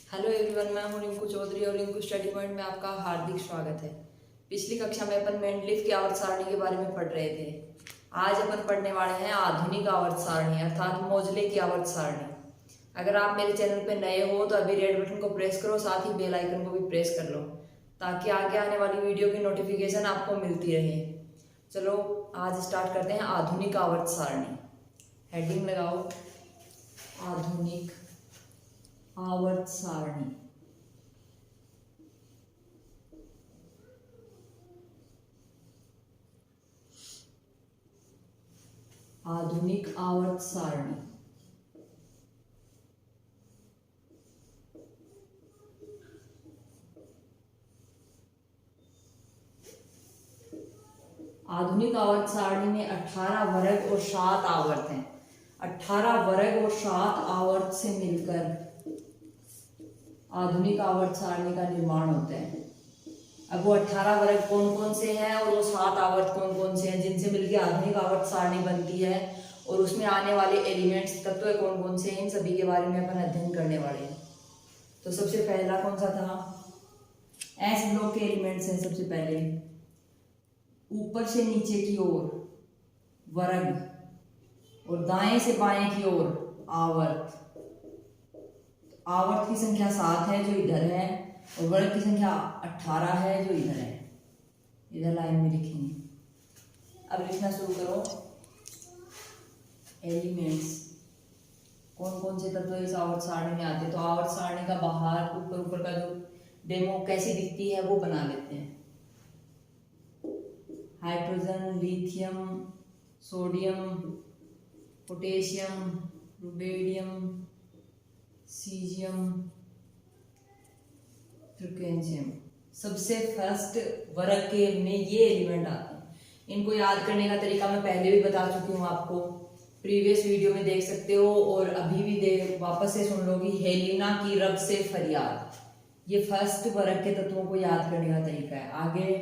Hello everyone, मैं हूं रिंकू चौधरी और रिंकू स्टडी पॉइंट में आपका हार्दिक स्वागत है। पिछली कक्षा में अपन मेंडलीफ की आवर्त सारणी के बारे में पढ़ रहे थे। आज अपन पढ़ने वाले हैं आधुनिक आवर्त सारणी अर्थात मोजले की आवर्त सारणी। अगर आप मेरे चैनल पर नए हो तो अभी रेड बटन को प्रेस करो, साथ ही बेल आइकन को भी प्रेस कर लो ताकि आगे आने वाली वीडियो की नोटिफिकेशन आपको मिलती रहे। चलो आज स्टार्ट करते हैं आधुनिक आवर्त सारणी। हेडिंग लगाओ, आधुनिक आवर्त सारणी। आधुनिक आवर्त सारणी। आधुनिक आवर्त सारणी में 18 वर्ग और 7 आवर्त हैं। 18 वर्ग और 7 आवर्त से मिलकर आधुनिक आवर्त सारणी का निर्माण होता है। अब वो 18 वर्ग कौन कौन से हैं और वो 7 आवर्त कौन कौन से हैं जिनसे मिलकर आधुनिक आवर्त सारणी बनती है, और उसमें आने वाले एलिमेंट्स तत्व कौन कौन से हैं, इन सभी के बारे में अपन अध्ययन करने वाले हैं। तो सबसे पहला कौन सा था? एस ब्लॉक के एलिमेंट्स हैं। सबसे पहले ऊपर से नीचे की ओर वर्ग और दाएं से बाएं की ओर आवर्त। आवर्त की संख्या 7 है जो इधर है, और वर्ग की संख्या 18 है जो इधर है। इधर लाइन में लिखेंगे। अब लिखना शुरू करो। एलिमेंट्स कौन कौन से तत्व इस आवर्त सारणी में आते हैं। तो आवर्त सारणी का बाहर ऊपर ऊपर का जो डेमो कैसी दिखती है वो बना लेते हैं। Hydrogen, lithium, sodium, potassium, rubidium, caesium, francium. सबसे फर्स्ट वर्ग के में ये एलिमेंट आते हैं। इनको याद करने का तरीका मैं पहले भी बता चुकी हूँ आपको, प्रीवियस वीडियो में देख सकते हो, और अभी भी वापस से सुन लो कि हेलिना की रब से फरियाद। ये फर्स्ट वर्ग के तत्वों को याद करने का तरीका है। आगे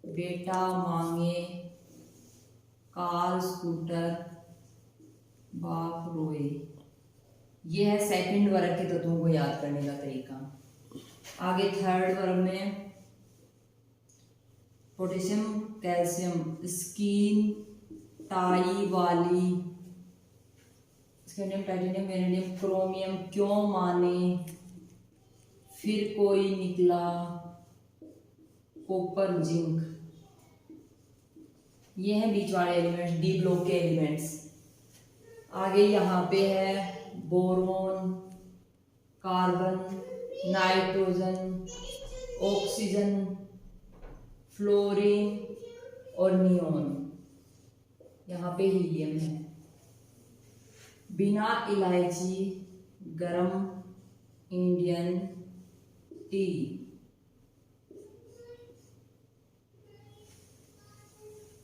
बेटा मांगे, कार स्कूटर, बाप रोए। ये है सेकंड वर्ग के तत्वों को याद करने का तरीका। आगे थर्ड वर्ग में पोटेशियम, कैल्शियम, स्किन, टाई वाली, स्कैंडियम, टाइटेनियम, वेनेडियम, क्रोमियम, क्यों माने, फिर कोई निकला, कॉपर, जिंक। ये हैं बीच वाले एलिमेंट्स, डी ब्लॉक के एलिमेंट्स। आगे यहाँ पे है boron, carbon, nitrogen, oxygen, fluorine और नियोन। यहाँ पे हीलियम है। बिना इलायची गरम इंडियन टी।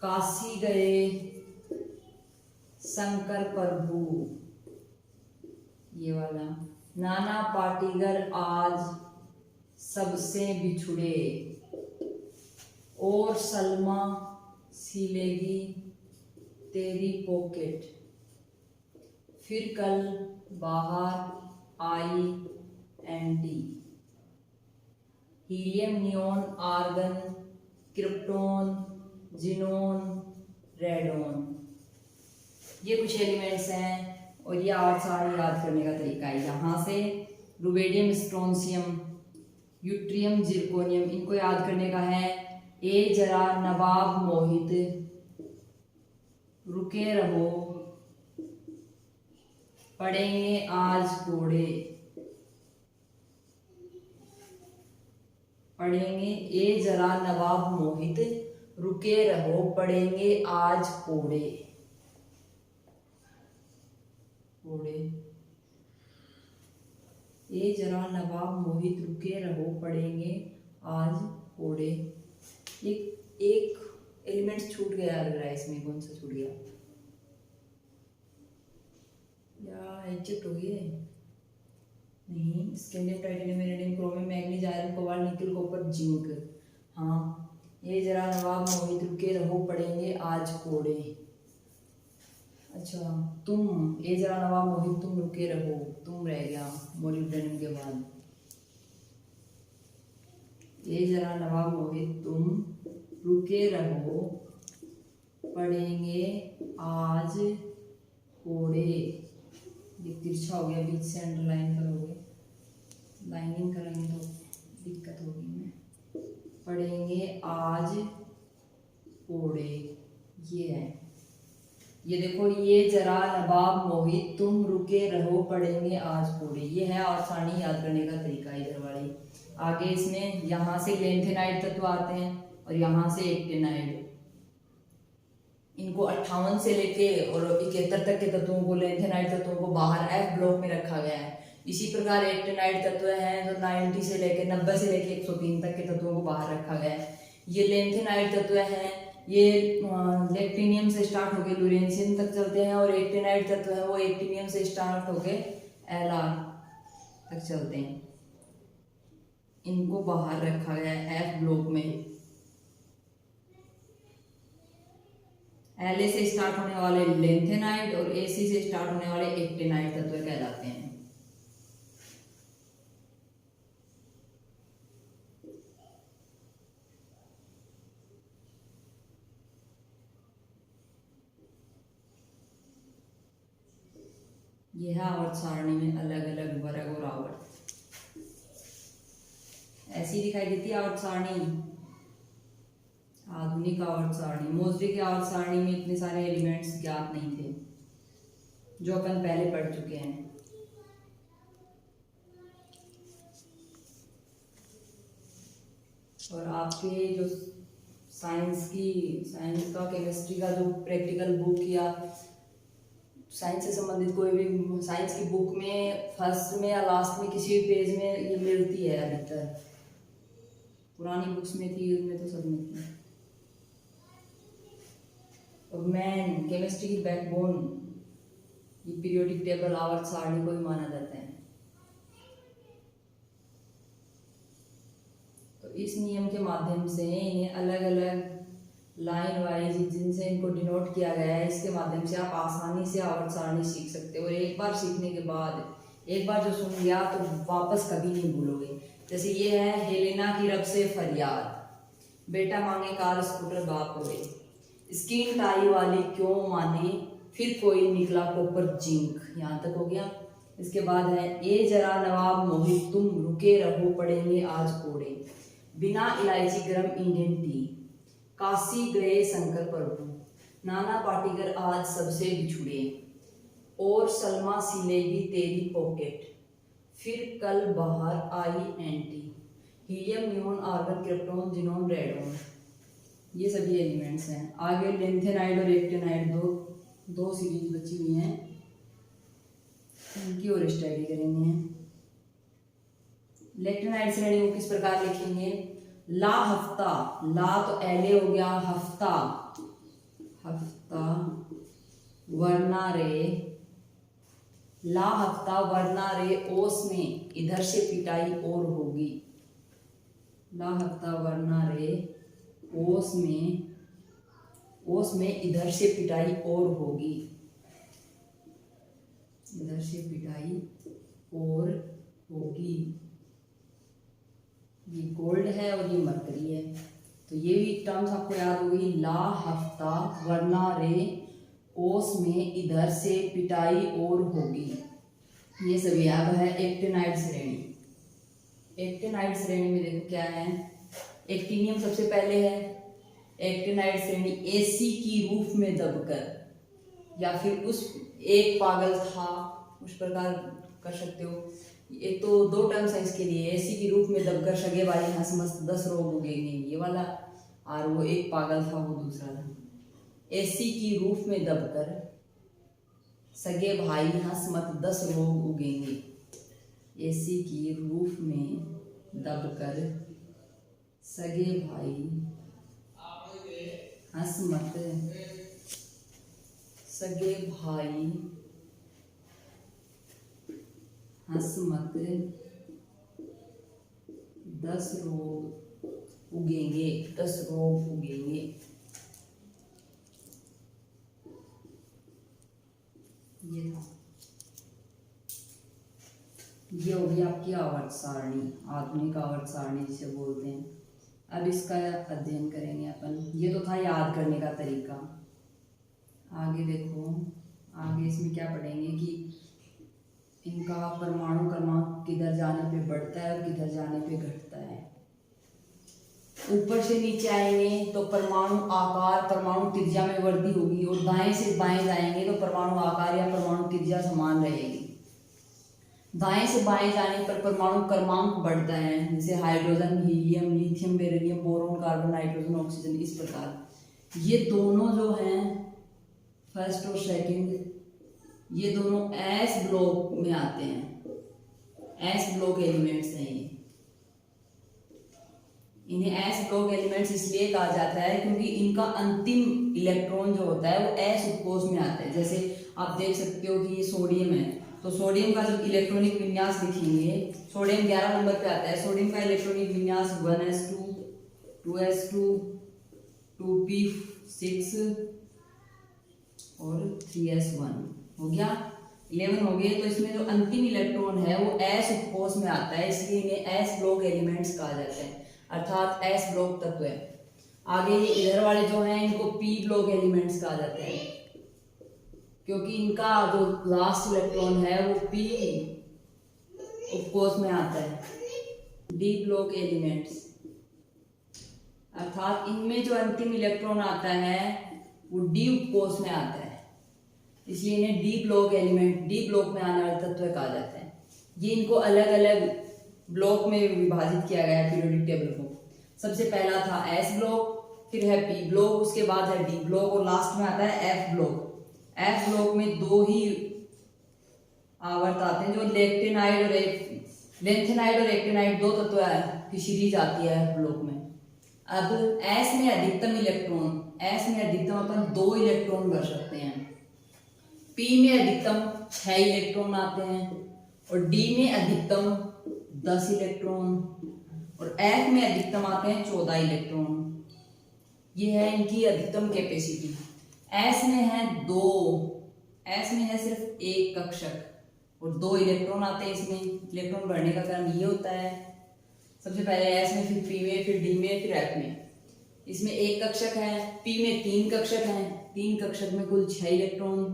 काशी गए शंकर प्रभु, ये वाला। नाना पाटीदार आज सबसे बिछुड़े, और सलमा सिलेगी तेरी पॉकेट, फिर कल बाहर आई एंटी। Helium, neon, argon, krypton, xenon, radon. ये कुछ एलिमेंट्स हैं और ये आवर्त सारणी याद करने का तरीका है। यहाँ से रुबेडियम, स्ट्रोंसियम, यूट्रियम, जिरकोनियम, इनको याद करने का है। ए जरा नवाब मोहित, रुके रहो, पढ़ेंगे आज कोड़े। पढ़ेंगे, ए जरा नवाब मोहित, रुके रहो, पढ़ेंगे आज कोड़े। कोड़े। ए जरा नवाब मोहित, रुके रहो, पढ़ेंगे आज कोड़े। एक एलिमेंट छूट गया लग रहा है इसमें। कौन सा छूट गया? या एग्जिट हो गए? नहीं, scandium, titanium, vanadium, chromium, manganese, iron, cobalt, निकल, कॉपर, जिंक। हाँ, ये जरा नवाब मोहित, रुके रहो, पढ़ेंगे आज कोड़े। अच्छा, तुम, ये जरा नवाब मोहित, तुम रुके रहो, तुम तुम रह गया मोलिब्डेनम के बाद। ये जरा नवाब मोहित तुम रुके रहो, पढ़ेंगे आज कोड़े। ये तिरछा हो गया, बीच से अंडरलाइन करोगे, लाइनिंग करेंगे तो दिक्कत होगी। में पढ़ेंगे आज कोड़े, ये है। ये देखो, ये जरा नवाब मोहित तुम रुके रहो, पढ़ेंगे आज कोड़े, ये है और सारणी याद करने का तरीका इधर वाली। आगे इसमें यहाँ से लेंथेनाइड तत्व आते हैं और यहाँ से एक्टिनाइड। इनको 58 से लेके और 71 तक के तत्वों को, लेंथेनाइड तत्वों को बाहर एफ ब्लॉक में रखा गया है। इसी प्रकार एक्टिनाइड तत्व हैं जो 90 से लेके 90 से लेके 103 तक के तत्वों को बाहर रखा गया है। ये लेंथेनाइड तत्व हैं, ये लेक्टिनियम से स्टार्ट होके लुरेंसियम तक चलते हैं, और एक्टिनाइड तत्व है वो एक्टिनियम से स्टार्ट होके एलआर तक चलते हैं। इनको बाहर रखा गया है एफ ब्लॉक में। एल से स्टार्ट होने वाले लेंथेनाइड और एसी से स्टार्ट होने वाले एक्टिनाइड तत्व कहलाते हैं। यह आवर्त सारणी में अलग अलग वर्ग और आवर्त ऐसी दिखाई देती है। आवर्त सारणी, आधुनिक आवर्त सारणी, मोजरे की आवर्त सारणी में इतने सारे एलिमेंट्स ज्ञात नहीं थे जो अपन पहले पढ़ चुके हैं। और आपके जो साइंस का केमिस्ट्री का जो प्रैक्टिकल बुक या साइंस से संबंधित कोई भी साइंस की बुक में फर्स्ट में या लास्ट में किसी भी पेज में ये मिलती है अधिकतर। पुरानी बुक्स में थी, उनमें तो सब में थी। और मेन केमिस्ट्री की बैकबोन ये पीरियोडिक टेबल आवर्त सारणी को ही माना जाता है। तो इस नियम के माध्यम से इन्हें अलग अलग लाइन वाइज जिनसे इनको डिनोट किया गया है, इसके माध्यम से आप आसानी से आवर्त सारणी सीख सकते हो। और एक बार सीखने के बाद, एक बार जो सुन लिया तो वापस कभी नहीं भूलोगे। जैसे ये है, हेलेना की रब से फरियाद, बेटा मांगे कार स्कूटर बाप रोए, स्किन टाई वाली क्यों माने, फिर कोई निकला कॉपर जिंक, यहाँ तक हो गया। इसके बाद है, ए जरा नवाब मोहित तुम रुके रहो, पढ़ेंगे आज कोड़े, बिना इलायची गरम इंडियन टी, काशी गए शंकर प्रभु, नाना पाटेकर आज सबसे बिछुड़े, और सलमा सिलेगी तेरी पॉकेट, फिर कल बाहर आई एंटी, helium neon argon krypton xenon radon. ये सभी एलिमेंट्स हैं। आगे लेंथेनाइड और एक्टिनाइड दो सीरीज बची हुई हैं, इनकी और स्टडी करेंगे। लेक्टिनाइड श्रेणी को किस प्रकार लिखेंगे? ला हफ्ता, ला तो एले हो गया, हफ्ता हफ्ता वरना रे, ला हफ्ता वरना रे, ओस में इधर से पिटाई और होगी, ला हफ्ता वरना रे, ओस में इधर से पिटाई और होगी, इधर से पिटाई और होगी। ये गोल्ड है और ये मरकरी है, तो ये भी टर्म्स आपको याद होगी। ला हफ्ता वरना रे, ओस में इधर से पिटाई और होगी, ये सभी याद है। एक्टिनाइड श्रेणी, एक्टिनाइड श्रेणी में देखो क्या है, एक्टिनियम सबसे पहले है। एक्टिनाइड श्रेणी एसी की रूफ में दबकर, या फिर उस एक पागल था उस प्रकार कर सकते हो। एक तो दो टर्म्स है इसके लिए, एसी की रूफ में दबकर सगे भाई हंस मस्त 10 रोग उगेंगे, ये वाला, और वो एक पागल था वो दूसरा था। एसी की रूफ में दबकर सगे भाई हंस मत 10 रोग उगेंगे, एसी की रूफ में दबकर सगे भाई हंस मत, सगे भाई हंस मत 10 रोग उगेंगे, 10 रोग उगेंगे। ये था। ये होगी आपकी आवर्त सारणी, आधुनिक आवर्त सारणी जिसे बोलते हैं। अब इसका अध्ययन करेंगे अपन। ये तो था याद करने का तरीका। आगे देखो, आगे इसमें क्या पढ़ेंगे कि इनका परमाणु क्रमांक किधर जाने पे बढ़ता है और किधर जाने पे घटता है। ऊपर से नीचे आएंगे तो परमाणु आकार, परमाणु त्रिज्या में वृद्धि होगी, और दाएं से बाएं जाएंगे तो परमाणु आकार या परमाणु त्रिज्या समान रहेगी। दाएं से बाएं जाने पर परमाणु क्रमांक बढ़ता है, जैसे hydrogen, helium, lithium, beryllium, boron, carbon, nitrogen, oxygen, इस प्रकार। ये दोनों जो हैं फर्स्ट और सेकंड, ये दोनों एस ब्लॉक में आते हैं। एस ब्लॉक एलिमेंट्स हैं ये। इन्हें एस ब्लॉक एलिमेंट्स इसलिए कहा जाता है क्योंकि इनका अंतिम इलेक्ट्रॉन जो होता है वो एस उपकोष में आता है। जैसे आप देख सकते हो कि ये सोडियम है, तो सोडियम का जब इलेक्ट्रॉनिक विन्यास लिखेंगे, सोडियम 11 नंबर पे आता है। सोडियम का इलेक्ट्रॉनिक विन्यास 1s2, 2s2, 2p6 और 3s1 हो गया, 11 हो गए। तो इसमें जो अंतिम इलेक्ट्रॉन है वो एस उपकोष में आता है, इसलिए इन्हें एस ब्लॉक एलिमेंट्स कहा जाता है, अर्थात एस ब्लॉक तत्व है। आगे ये इधर वाले जो हैं इनको पी ब्लॉक एलिमेंट्स कहा जाता है, क्योंकि इनका जो लास्ट इलेक्ट्रॉन है वो पी उपकोष में आता है। डी ब्लॉक एलिमेंट्स, अर्थात इनमें जो अंतिम इलेक्ट्रॉन आता है वो डी उपकोष में आता है, इसलिए इन्हें D block element, D block में आने वाले तत्व कहा जाता है। ये इनको अलग अलग ब्लॉक में विभाजित किया गया है पीरियोडिक टेबल को। सबसे पहला था एस ब्लॉक, फिर है पी ब्लॉक, उसके बाद है डी ब्लॉक और लास्ट में आता है एफ ब्लॉक। एफ ब्लॉक में दो ही आवर्त आते हैं, जो लेंथेनाइड और एक्टिनाइड दो तत्व की सीरीज आती है एफ ब्लॉक में। अब एस में अधिकतम इलेक्ट्रॉन, एस में अधिकतम अपन 2 इलेक्ट्रॉन भर सकते हैं, पी में अधिकतम 6 इलेक्ट्रॉन आते हैं और डी में अधिकतम 10 इलेक्ट्रॉन और एफ में अधिकतम आते हैं 14 इलेक्ट्रॉन। ये है इनकी अधिकतम कैपेसिटी। एस में है 2, एस में है सिर्फ 1 कक्षक और 2 इलेक्ट्रॉन आते हैं। इसमें इलेक्ट्रॉन भरने का क्रम ये होता है, सबसे पहले एस में, फिर पी में, फिर डी में, फिर एफ में। इसमें 1 कक्षक है, पी में 3 कक्षक हैं, 3 कक्षक में कुल 6 इलेक्ट्रॉन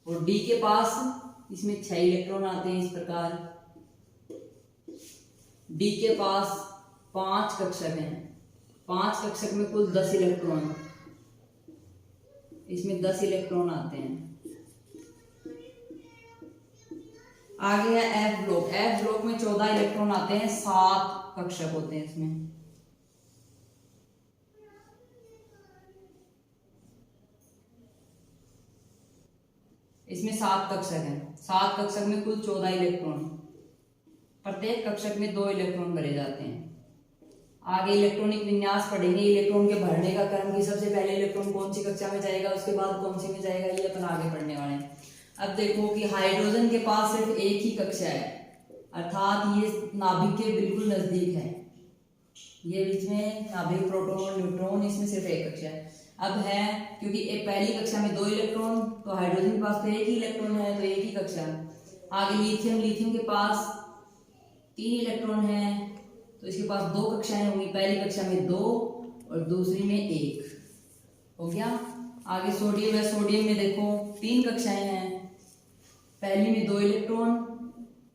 और डी के पास इसमें 6 इलेक्ट्रॉन आते हैं। इस प्रकार डी के पास 5 कक्षक हैं, 5 कक्षक में कुल 10 इलेक्ट्रॉन, इसमें 10 इलेक्ट्रॉन आते हैं। आगे है एफ ब्लॉक। एफ ब्लॉक में 14 इलेक्ट्रॉन आते हैं, 7 कक्षक होते हैं इसमें। इसमें 7 कक्षक हैं, 7 कक्षक में कुल 14 इलेक्ट्रॉन, प्रत्येक कक्षक में 2 इलेक्ट्रॉन भरे जाते हैं। आगे इलेक्ट्रॉनिक विन्यास पढ़ेंगे, इलेक्ट्रॉन के भरने का क्रम की सबसे पहले इलेक्ट्रॉन कौन सी कक्षा में जाएगा, उसके बाद कौन सी में जाएगा, ये अपन आगे पढ़ने वाले हैं। अब देखो कि हाइड्रोजन के पास सिर्फ एक ही कक्षा है, अर्थात ये नाभिक के बिल्कुल नजदीक है, ये बीच में नाभिक प्रोटॉन और न्यूट्रॉन, इसमें सिर्फ एक कक्षा है। अब है क्योंकि एक पहली कक्षा में 2 इलेक्ट्रॉन, तो हाइड्रोजन के पास तो एक ही इलेक्ट्रॉन है, तो एक ही कक्षा। आगे लिथियम, लिथियम के पास 3 इलेक्ट्रॉन है, तो इसके पास 2 कक्षाएं होंगी, पहली कक्षा में 2 और दूसरी में 1 हो गया। आगे सोडियम है, सोडियम में देखो 3 कक्षाएं हैं, पहली में 2 इलेक्ट्रॉन,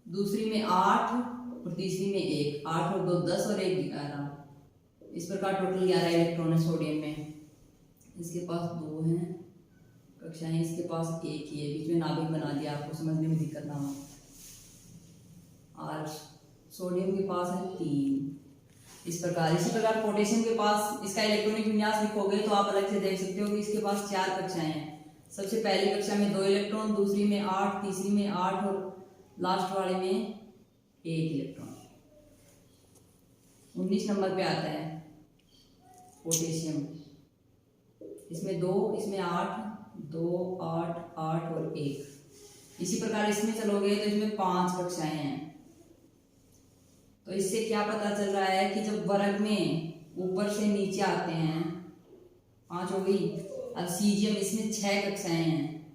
दूसरी में 8 और तीसरी में 1, 8 और 2 10 और 1 11, इस प्रकार टोटल 11 इलेक्ट्रॉन है सोडियम में। इसके पास 2 हैं कक्षाएं, इसके पास 1 ही है, बीच में नाभिक बना दिया आपको समझने में दिक्कत ना हो। और सोडियम के पास है 3, इस प्रकार। इसी प्रकार पोटेशियम के पास, इसका इलेक्ट्रॉनिक विन्यास लिखोगे तो आप अलग से देख सकते हो कि इसके पास 4 कक्षाएं हैं, सबसे पहली कक्षा में 2 इलेक्ट्रॉन, दूसरी में 8, तीसरी में 8 और लास्ट वाले में 1 इलेक्ट्रॉन। 19 नंबर पे आता है पोटेशियम, इसमें 2, इसमें 8, 2, 8, 8 और 1। इसी प्रकार इसमें चलोगे तो इसमें 5 कक्षाएं हैं। तो इससे क्या पता चल रहा है कि जब वर्ग में ऊपर से नीचे आते हैं, 5 हो गई। अब सीजियम, इसमें 6 कक्षाएं हैं,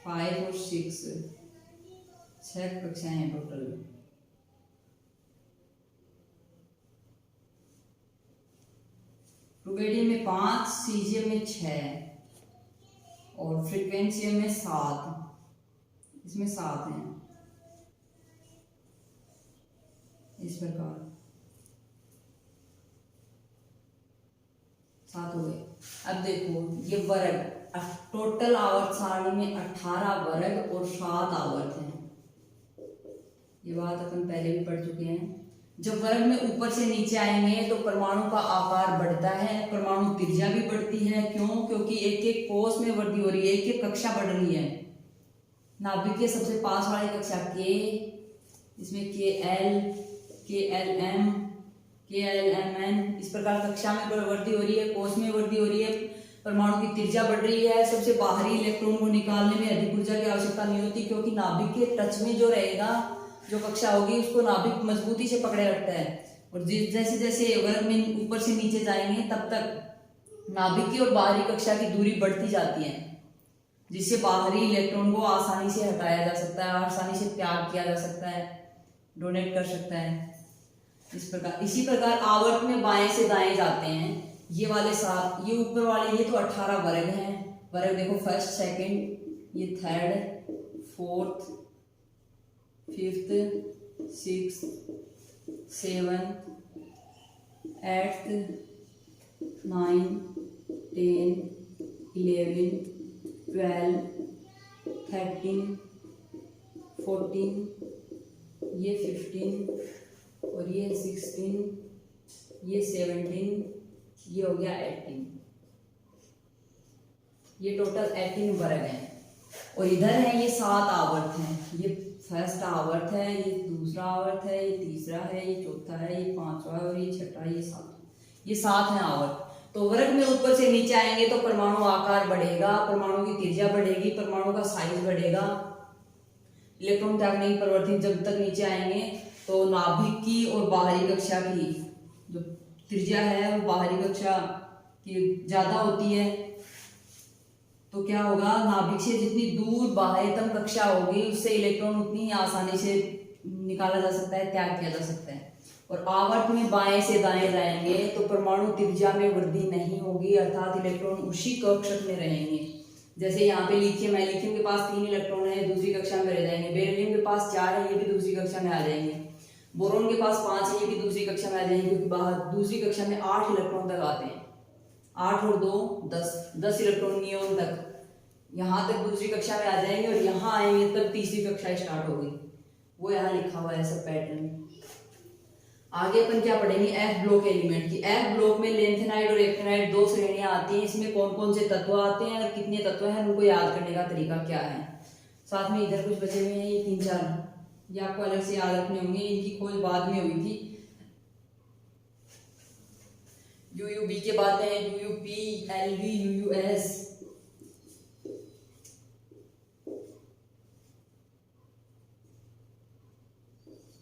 5 और 6, 6 कक्षाएं हैं टोटल। प्रोबेडियम में 5, सीजियम में 6 और फ्रीक्वेंसियम में 7। इसमें 7 हैं इस प्रकार, 7 हो गए। अब देखो ये वर्ग, टोटल आवर्त सारणी में 18 वर्ग और 7 आवर्त हैं। ये बात अपन पहले भी पढ़ चुके हैं। जब वर्ग में ऊपर से नीचे आएंगे तो परमाणु का आकार बढ़ता है, परमाणु त्रिज्या भी बढ़ती है। क्यों? क्योंकि एक एक कोष में वृद्धि हो रही है, एक एक कक्षा बढ़ रही है। नाभिक के सबसे पास वाली कक्षा के, इसमें KL, KLM, KLMN, इस प्रकार कक्षा में वृद्धि हो रही है, कोष में वृद्धि हो रही है, परमाणु की त्रिज्या बढ़ रही है। सबसे बाहरी इलेक्ट्रॉन को निकालने में अधिक ऊर्जा की आवश्यकता नहीं होती, क्योंकि नाभिक के टच में जो रहेगा, जो कक्षा होगी, उसको नाभिक मजबूती से पकड़े रखता है। और जैसे जैसे वर्ग में ऊपर से नीचे जाएंगे तब तक नाभिक की और बाहरी कक्षा की दूरी बढ़ती जाती है, जिससे बाहरी इलेक्ट्रॉन को आसानी से हटाया जा सकता है, आसानी से त्याग किया जा सकता है, डोनेट कर सकता है। इस प्रकार, इसी प्रकार आवर्त में बाएं से दाएं जाते हैं। ये वाले 7, ये ऊपर वाले, ये तो 18 वर्ग हैं। वर्ग देखो, फर्स्ट, सेकंड, ये third, fourth, fifth, sixth, seventh, 8th, 9th, 10th, 11th, 12th, 13, 14, ये 15 और ये 16, ये 17, ये हो गया 18। ये टोटल 18 वर्ग हैं। और इधर है ये 7 आवर्त हैं। ये फर्स्ट आवर्त है, ये दूसरा आवर्त है, ये तीसरा है, ये चौथा है, ये पांचवा है और ये छठा, ये 7। ये 7 है आवर्त। तो वर्ग में ऊपर से नीचे आएंगे तो परमाणु आकार बढ़ेगा, परमाणु की त्रिज्या बढ़ेगी, परमाणु का साइज बढ़ेगा, इलेक्ट्रॉन त्यागने की प्रवृत्ति। जब तक नीचे आएंगे तो नाभिक की और बाहरी कक्षा की जो त्रिज्या है वो बाहरी कक्षा की ज्यादा होती है। तो क्या होगा, नाभिक से जितनी दूर बाह्यतम कक्षा होगी उससे इलेक्ट्रॉन उतनी ही आसानी से निकाला जा सकता है, त्याग किया जा सकता है। और आवर्त में बाएं से दाएं जाएंगे तो परमाणु त्रिज्या में वृद्धि नहीं होगी, अर्थात इलेक्ट्रॉन उसी कक्षा में रहेंगे। जैसे यहाँ पे लिथियम है, लिथियम के पास 3 इलेक्ट्रॉन है, दूसरी कक्षा में रह जाएंगे। बेरिलियम के पास 4 है, ये भी दूसरी कक्षा में आ जाएंगे। बोरोन के पास 5 है, ये भी दूसरी कक्षा में आ जाएंगे, क्योंकि बाहर दूसरी कक्षा में 8 इलेक्ट्रॉन तक आते हैं। 8 और 2 10 इलेक्ट्रॉन नियोन तक यहाँ तक दूसरी कक्षा में आ जाएंगे, और यहाँ आएंगे तब तीसरी कक्षा स्टार्ट होगी। वो यहाँ लिखा हुआ है सब पैटर्न। आगे अपन क्या पढ़ेंगे, एफ ब्लॉक एलिमेंट की। एफ ब्लॉक में लेंथेनाइड और एक्टिनाइड 2 श्रेणियां आती हैं। इसमें कौन कौन से तत्व आते हैं और कितने तत्व हैं, उनको याद करने का तरीका क्या है। साथ में इधर कुछ बचे हुए हैं, ये 3-4 ये आपको अलग से याद रखने होंगे, इनकी खोज बाद में हुई थी। यूयूबी के बाद में यूयूपी, एलवी, यूयूएस,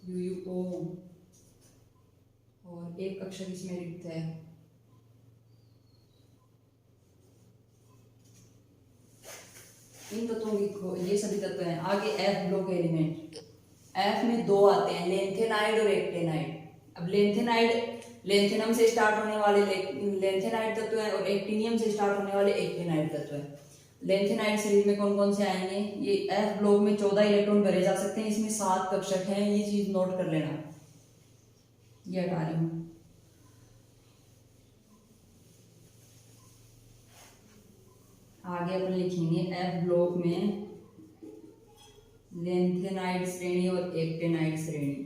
यूयूओ, और एक अक्षर इसमें रिक्त है। इन तत्वों की, ये सभी तत्व हैं। आगे एफ ब्लॉक एलिमेंट। एफ में 2 आते हैं, लेंथेनाइड और एक्टिनाइड। अब लेंथेनाइड लेंथेनम से स्टार्ट होने वाले लेंथेनाइड तत्व है, और एक्टिनियम से स्टार्ट होने वाले एक्टिनाइड तत्व है। लेंथेनाइड सीरीज में कौन कौन से आएंगे, ये एफ ब्लॉक में 14 इलेक्ट्रॉन भरे जा सकते हैं। इसमें 7 कक्षक हैं, ये चीज नोट कर लेना। ये हटा रही हूं। आगे अपन लिखेंगे एफ ब्लॉक में लेंथेनाइड श्रेणी और एक्टिनाइड श्रेणी।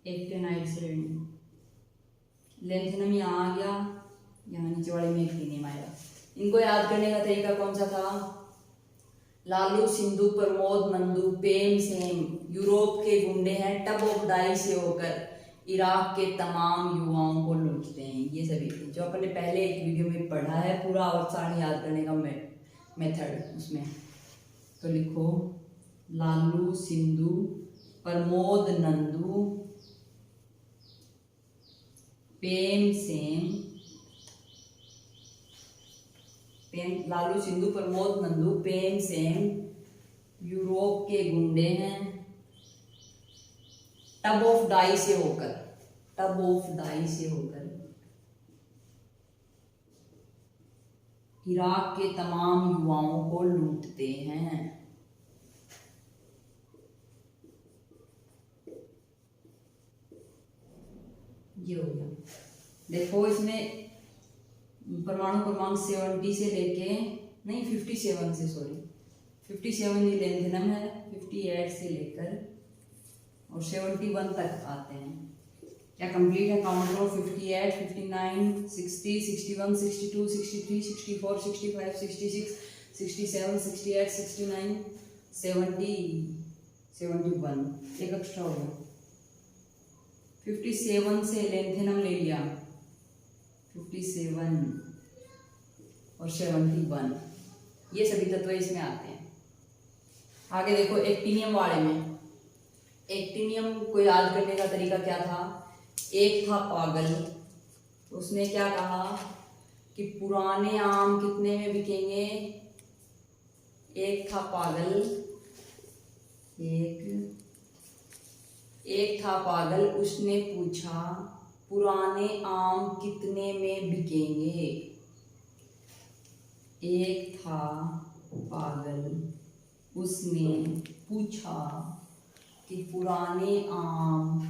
एक्टिनाइड श्रेणी, लेंथेनम यहाँ आ गया, यहाँ नीचे वाले में एक्टिनियम आएगा। इनको याद करने का तरीका कौन सा था, लालू, सिंधु, प्रमोद, नंदू, पेम, सेम यूरोप के गुंडे हैं, टब ऑफ डाई से होकर इराक के तमाम युवाओं को लूटते हैं। ये सभी जो अपन ने पहले एक वीडियो में पढ़ा है, पूरा आवर्त सारणी याद करने का मेथड उसमें। तो लिखो लालू, सिंधु, प्रमोद, नंदू, पेम सेम, पेम लालू सिंधु प्रमोद नंदू, पेम सेम यूरोप के गुंडे हैं। टब ऑफ डाई से होकर, टब ऑफ डाई से होकर इराक के तमाम युवाओं को लूटते हैं। ये हो गया। देखो इसमें परमाणु क्रमांक 70 से लेके नहीं 57 से, सॉरी 57 ये लेंथेनम है, 58 से लेकर और 71 तक आते हैं। क्या कंप्लीट है? काउंट करो 58, 59, 60, 61, 62, 63, 64, 65, 66, 67, 68, 69, 70, 71, एक एक्स्ट्रा हो गया। 57 से लेंथेनम ले लिया, 57 और 71, ये सभी तत्व इसमें आते हैं। आगे देखो एक्टिनियम वाले में, एक्टिनियम को याद करने का तरीका क्या था? एक था पागल, उसने क्या कहा कि पुराने आम कितने में बिकेंगे? एक था पागल, एक था पागल, उसने पूछा पुराने आम कितने में बिकेंगे? एक था पागल, उसने पूछा कि पुराने आम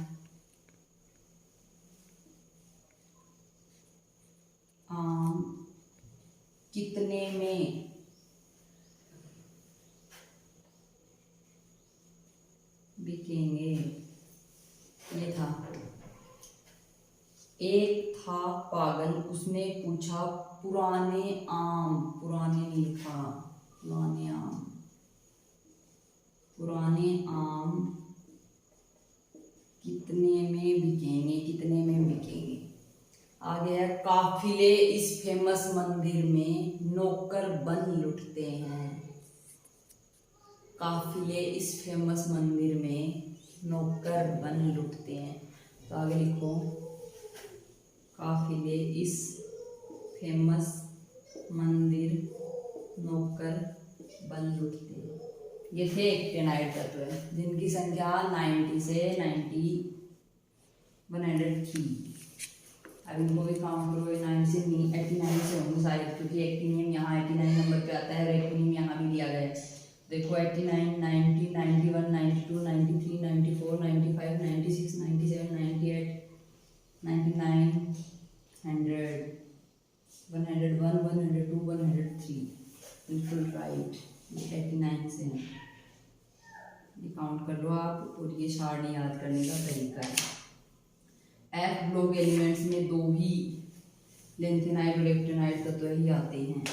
कितने में बिकेंगे? ये था। एक था पागल, उसने पूछा पुराने आम, पुराने नहीं लिखा, पुराने आम, पुराने आम कितने में बिकेंगे, कितने में बिकेंगे? आगे है काफिले इस फेमस मंदिर में नौकर बन लुटते हैं। काफिले इस फेमस मंदिर में नौकर बन लुटते हैं। तो आगे लिखो काफिले इस फेमस मंदिर नौकर बन लुटते हैं। ये थे एक्टिनाइड तत्व जिनकी संख्या 90 से 103। अब इनको भी काउंट करो, 9 से 89 से होंगे शायद, क्योंकि एक्टिनियम यहाँ 89 नंबर पे आता है और एक्टिनियम यहाँ भी दिया गया है। देखो 89, 90, 91, 92, 93, 94, 95, 96, 97, 98, 99, 100, 101, 102, 103, बिल्कुल राइट। 89 से है, ये काउंट कर लो आप, और ये सारणी याद करने का तरीका है। एफ ब्लॉक एलिमेंट्स में दो ही लेंथेनाइड और एक्टिनाइड तत्व ही आते हैं।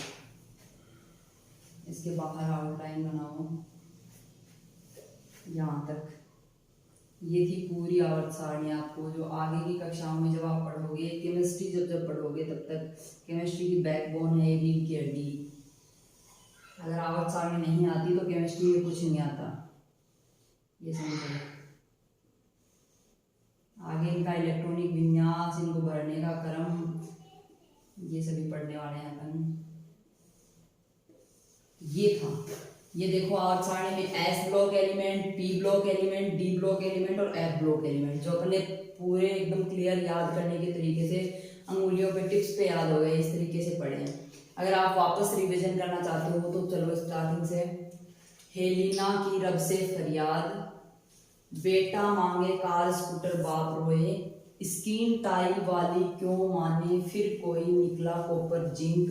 इसके बाहर आउटलाइन बनाओ यहाँ तक। ये थी पूरी आवर्त सारणी। आपको जो आगे की कक्षाओं में जब आप पढ़ोगे, केमिस्ट्री जब पढ़ोगे, तब तक केमिस्ट्री की बैकबोन है रीढ़ की हड्डी। अगर आवर्त सारणी नहीं आती तो केमिस्ट्री में कुछ नहीं आता, ये समझो। आगे इनका इलेक्ट्रॉनिक विन्यास, इनको भरने का क्रम, ये सभी पढ़ने वाले हैं अपन। ये था, ये देखो आवर्त सारणी में S block element, P block element, D block element और एफ ब्लॉक एलिमेंट, जो अपने पूरे एकदम क्लियर याद करने के तरीके से अंगुलियों पे टिप्स पे याद हो गए, इस तरीके से पढ़े हैं। अगर आप वापस रिवीजन करना चाहते हो तो चलो स्टार्टिंग से। हेलिना की रब से फरियाद, बेटा मांगे कार स्कूटर बाप रोए, स्किन टाई वाली क्यों माने फिर कोई निकला कॉपर जिंक,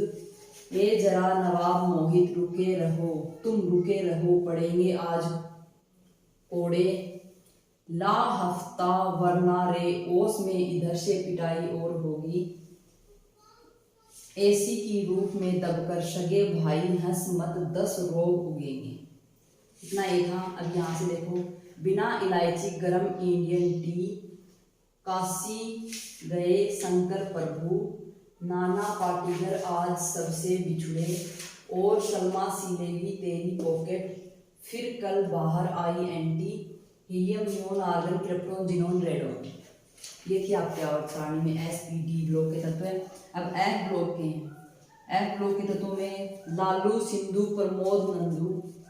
ये जरा नवाब मोहित रुके रहो, तुम रुके रहो पढ़ेंगे आज कोड़े, ला हफ्ता वरना रे ओस में इधर से पिटाई और होगी, एसी की रूप में दबकर सगे भाई हंस मत 10 रोग उगेंगे। इतना ये था। अब यहाँ से देखो, बिना इलायची गरम इंडियन टी, काशी गए शंकर प्रभु, नाना पाटीदार आज सबसे बिछुड़े, और सलमा सिलेगी तेरी पॉकेट, फिर कल बाहर आई एंटी, helium neon argon krypton xenon radon. ये थी आपके आवर्त सारणी में एस पी डी ब्लॉक के तत्व है। अब एफ ब्लॉक के हैं। एफ ब्लॉक के तत्वों में लालू, सिंधु, प्रमोद, नंदू,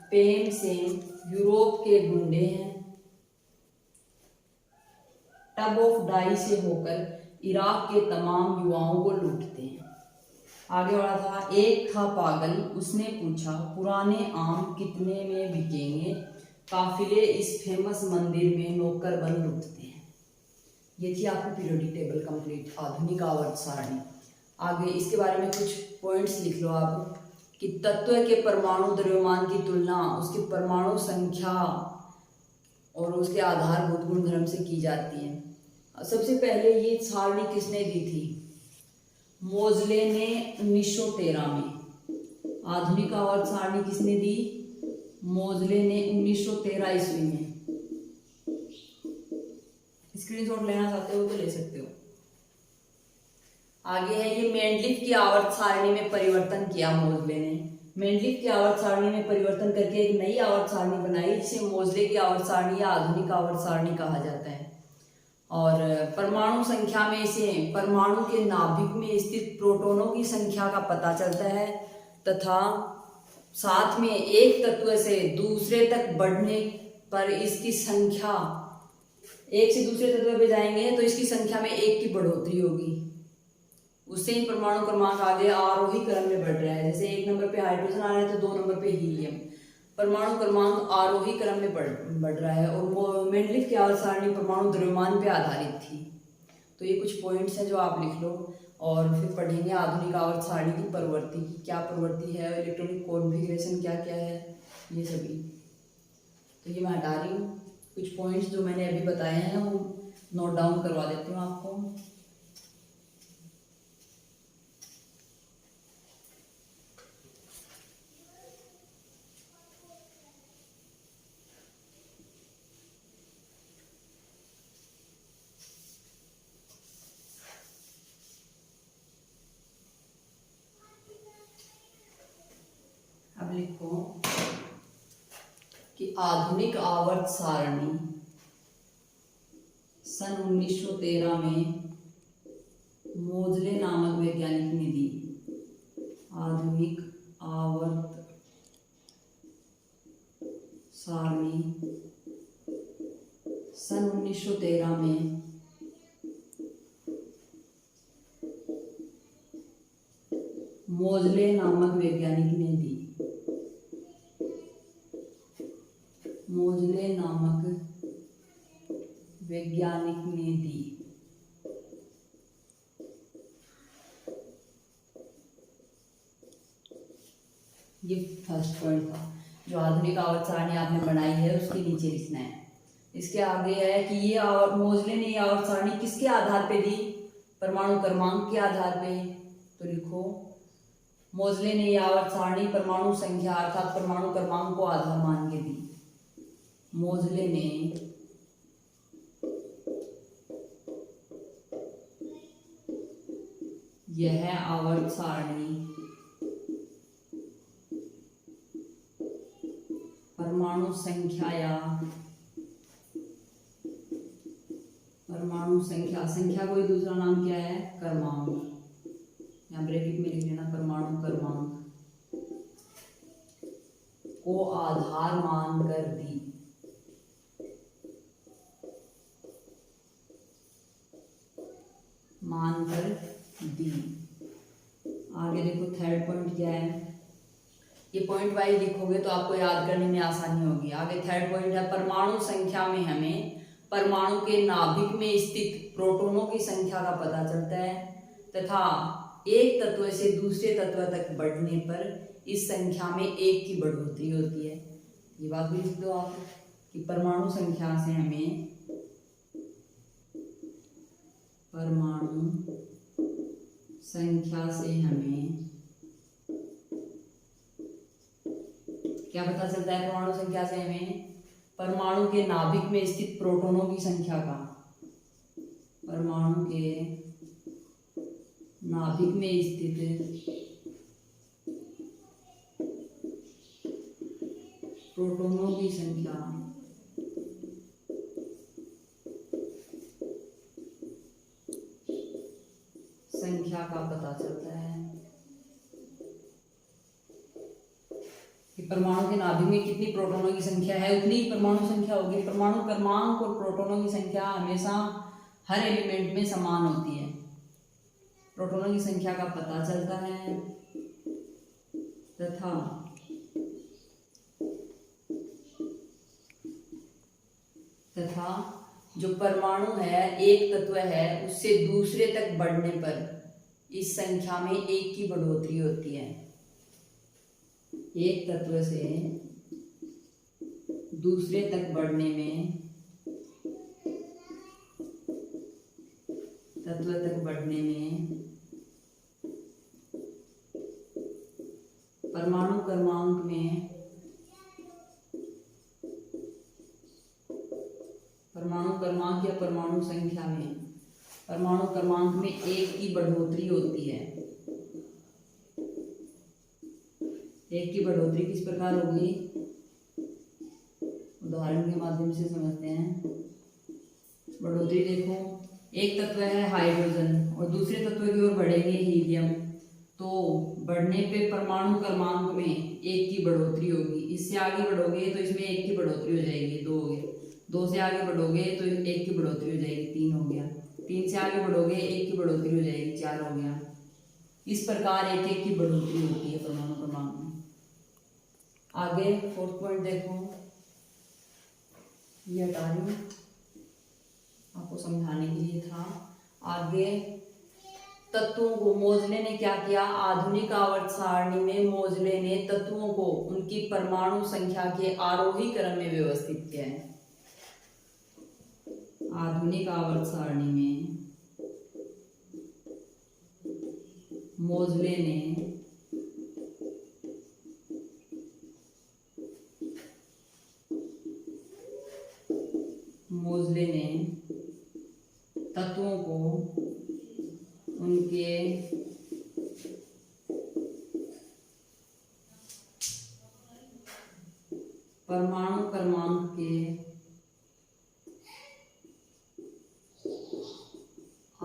प्रेम, सेन यूरोप के गुंडे हैं। टब ऑफ डाई से होकर इराक के तमाम युवाओं को लूटते हैं। आगे बढ़ा था, एक था पागल, उसने पूछा पुराने आम कितने में बिकेंगे, काफिले इस फेमस मंदिर में नौकर बन लूटते हैं। ये थी आपकी पीरियोडिक टेबल कंप्लीट, आधुनिक आवर्त सारणी। आगे इसके बारे में कुछ पॉइंट्स लिख लो आप कि तत्व के परमाणु द्रव्यमान की तुलना उसकी परमाणु संख्या और उसके आधारभूत गुणधर्म से की जाती है। सबसे पहले ये सारणी किसने दी थी? मोजले ने 1913 में। आधुनिक आवर्त सारणी किसने दी? मोजले ने 1913 ईस्वी में। स्क्रीनशॉट लेना चाहते हो तो ले सकते हो। आगे है ये मेंडलिफ की आवर्त सारणी में परिवर्तन किया मोजले ने। मेंडलिफ की आवर्त सारणी में परिवर्तन करके एक नई आवर्त सारणी बनाई जिसे मोजले की आवर्त सारणी या आधुनिक आवर्त सारणी कहा जाता है। और परमाणु संख्या में इसे परमाणु के नाभिक में स्थित प्रोटॉनों की संख्या का पता चलता है तथा साथ में एक तत्व से दूसरे तक बढ़ने पर इसकी संख्या, एक से दूसरे तत्व पे जाएंगे तो इसकी संख्या में एक की बढ़ोतरी होगी। उससे ही परमाणु क्रमांक आगे आरोही क्रम में बढ़ रहा है। जैसे 1 नंबर पे हाइड्रोजन आ रहा है तो 2 नंबर पे हीलियम। परमाणु क्रमांक आरोही क्रम में बढ़ रहा है। और मेंडलिफ की आवर्त सारणी परमाणु द्रव्यमान पे आधारित थी। तो ये कुछ पॉइंट्स हैं जो आप लिख लो और फिर पढ़ेंगे आधुनिक आवर्त सारणी की प्रवृत्ति की क्या प्रवृत्ति है, इलेक्ट्रॉनिक कॉन्फ़िगरेशन क्या क्या है, ये सभी। तो ये मैं हटा रही हूँ। कुछ पॉइंट्स जो मैंने अभी बताए हैं वो नोट डाउन करवा देती हूँ आपको। अब लिखो कि आधुनिक आवर्त सारणी सन 1913 में मोजले नामक वैज्ञानिक ने दी। आधुनिक आवर्त सारणी सन 1913 में मोजले नामक वैज्ञानिक ने दी। मोजले नामक वैज्ञानिक ने दी। ये फर्स्ट पॉइंट था जो आधुनिक आवर्त सारणी आपने बनाई है उसके नीचे लिखना है। इसके आगे है कि ये मोजले ने आवर्त सारणी किसके आधार पे दी? परमाणु क्रमांक के आधार पे। तो लिखो मोजले ने आवर्त सारणी परमाणु संख्या अर्थात परमाणु क्रमांक को आधार मान के दी। मोजले ने यह आवर्त सारणी परमाणु संख्या या परमाणु संख्या कोई दूसरा नाम क्या है? क्रमांक। यहाँ ब्रैकेट में लिख लेना परमाणु क्रमांक को आधार मानकर दी। आगे देखो थर्ड पॉइंट क्या है। ये पॉइंट वाइज लिखोगे तो आपको याद करने में आसानी होगी। आगे थर्ड पॉइंट है परमाणु संख्या में हमें परमाणु के नाभिक में स्थित प्रोटॉनों की संख्या का पता चलता है तथा एक तत्व से दूसरे तत्व तक बढ़ने पर इस संख्या में एक की बढ़ोतरी होती है। ये बात भी लिख दो आप कि परमाणु संख्या से हमें क्या पता चलता है? परमाणु संख्या से हमें परमाणु के नाभिक में स्थित प्रोटॉनों की संख्या का, परमाणु के नाभिक में स्थित प्रोटॉनों की संख्या संख्या का पता चलता है कि परमाणु के नाभि में कितनी प्रोटॉनों की संख्या है उतनी ही परमाणु संख्या होगी। परमाणु क्रमांक और प्रोटॉनों की संख्या हमेशा हर एलिमेंट में समान होती है। प्रोटॉनों की संख्या का पता चलता है तथा जो परमाणु है, एक तत्व है, उससे दूसरे तक बढ़ने पर इस संख्या में एक की बढ़ोतरी होती है। एक तत्व से दूसरे तक बढ़ने में परमाणु क्रमांक में या परमाणु संख्या में परमाणु क्रमांक में एक की बढ़ोतरी होती है। एक की बढ़ोतरी किस प्रकार होगी, उदाहरण के माध्यम से समझते हैं। बढ़ोतरी देखो, एक तत्व है हाइड्रोजन और दूसरे तत्व की ओर बढ़ेंगे हीलियम, तो बढ़ने पे परमाणु क्रमांक में एक की बढ़ोतरी होगी। इससे आगे बढ़ोगे तो इसमें एक की बढ़ोतरी हो जाएगी, 2 हो गया। 2 से आगे बढ़ोगे तो एक की बढ़ोतरी हो जाएगी, 3 हो गया। 3 से आगे बढ़ोगे एक की बढ़ोतरी हो जाएगी, 4 हो गया। इस प्रकार एक एक की बढ़ोतरी होती है परमाणु क्रमांक में। आगे 4th पॉइंट देखो, ये हटा रही हूँ, आपको समझाने के लिए था। आगे तत्वों को मोजले ने क्या किया, आधुनिक आवर्त सारणी में मोजले ने तत्वों को उनकी परमाणु संख्या के आरोही क्रम में व्यवस्थित किया है। आधुनिक आवर्त सारणी में मोजले ने तत्वों को उनके परमाणु क्रमांक के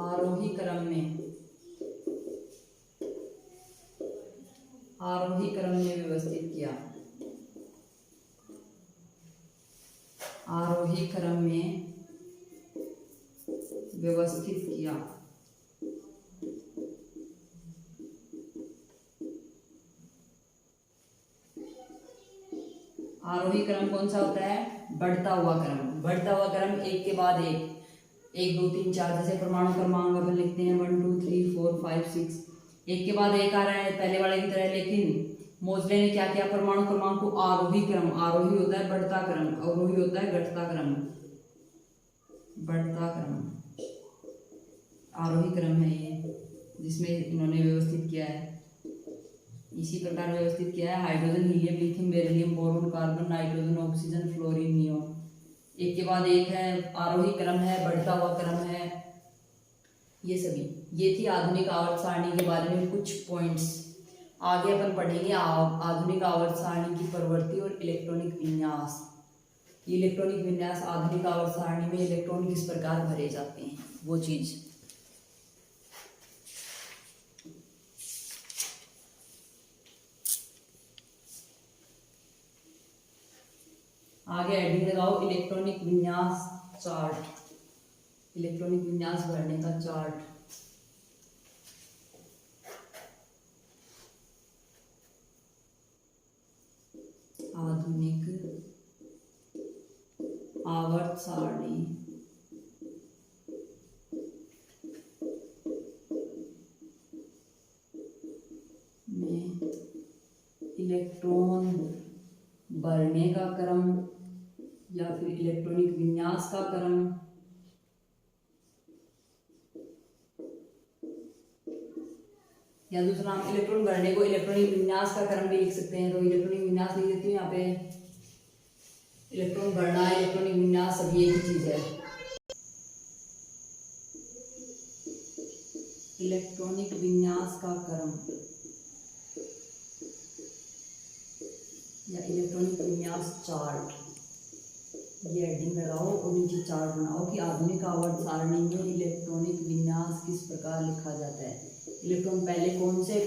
आरोही क्रम में व्यवस्थित किया। आरोही क्रम में व्यवस्थित किया। आरोही क्रम कौन सा होता है, बढ़ता हुआ क्रम। बढ़ता हुआ क्रम एक के बाद एक, 1 2 3 4, जैसे परमाणु क्रमांक अपन लिखते हैं 1 2 3 4 5 6, एक के बाद एक आ रहा है पहले वाले की तरह। लेकिन मोजले ने क्या किया, परमाणु क्रमांक को आरोही क्रम, आरोही होता है बढ़ता क्रम, अवरोही होता है घटता क्रम, बढ़ता क्रम, आरोही क्रम है ये जिसमें इन्होंने व्यवस्थित किया है। इसी प्रकार व्यवस्थित किया है hydrogen, helium, lithium, beryllium, boron, carbon, nitrogen, oxygen, fluorine, neon. एक के बाद एक है, आरोही क्रम है, बढ़ता हुआ क्रम है, ये सभी। ये थी आधुनिक आवर्त सारणी के बारे में कुछ पॉइंट्स। आगे अपन पढ़ेंगे आधुनिक आवर्त सारणी की प्रवृत्ति और इलेक्ट्रॉनिक विन्यास। इलेक्ट्रॉनिक विन्यास, आधुनिक आवर्त सारणी में इलेक्ट्रॉन किस प्रकार भरे जाते हैं, वो चीज। आगे हेडिंग लगाओ इलेक्ट्रॉनिक विन्यास चार्ट, इलेक्ट्रॉनिक विन्यास भरने का चार्ट। आधुनिक आवर्त सारणी में इलेक्ट्रॉन भरने का क्रम या फिर इलेक्ट्रॉनिक विन्यास का क्रम, या दूसरा नाम इलेक्ट्रॉन भरने को इलेक्ट्रॉनिक विन्यास का क्रम भी लिख सकते हैं। तो इलेक्ट्रॉनिक विन्यास लिख देती हूँ यहाँ पे। इलेक्ट्रॉन भरना, इलेक्ट्रॉनिक विन्यास सभी एक ही चीज है। इलेक्ट्रॉनिक विन्यास का क्रम या इलेक्ट्रॉनिक विन्यास चार्ट ये हेडिंग लगाओ और नीचे चार्ट बनाओ कि आधुनिक आवर्त सारणी में इलेक्ट्रॉनिक विन्यास किस प्रकार लिखा जाता है। इलेक्ट्रॉन पहले कौन से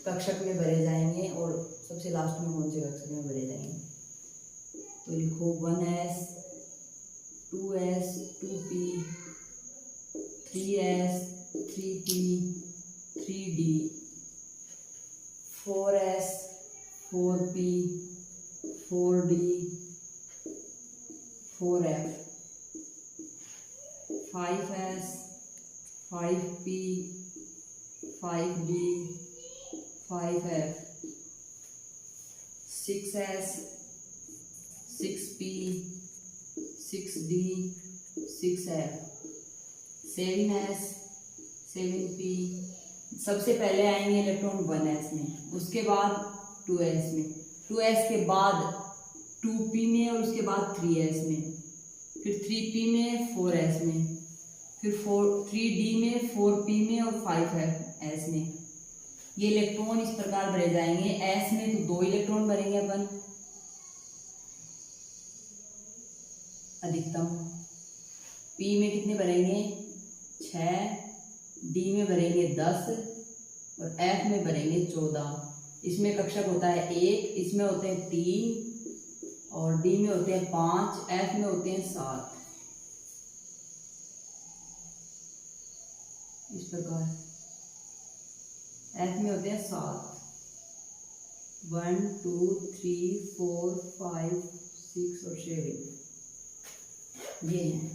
कक्षक में भरे जाएंगे और सबसे लास्ट में कौन से कक्षक में भरे जाएंगे। तो लिखो 1s 2s 2p 3s 3p 3d 4s 4p 4d 4f 5s 5p 5d 5f 6s 6p 6d 6f 7s 7p। सबसे पहले आएंगे इलेक्ट्रॉन 1s में, उसके बाद 2s में, 2s के बाद 2p में और उसके बाद 3s में, फिर 3p में 4s में, फिर 3d में 4p में और 5s में। ये इलेक्ट्रॉन इस प्रकार भरे जाएंगे। s में तो 2 इलेक्ट्रॉन भरेंगे अपन अधिकतम, p में कितने भरेंगे 6, d में भरेंगे 10 और f में भरेंगे 14। इसमें कक्षक होता है 1, इसमें होते हैं 3 और d में होते हैं 5, f में होते हैं 7। इस प्रकार f में होते हैं 7, 1 2 3 4 5 6 और 7 ये हैं।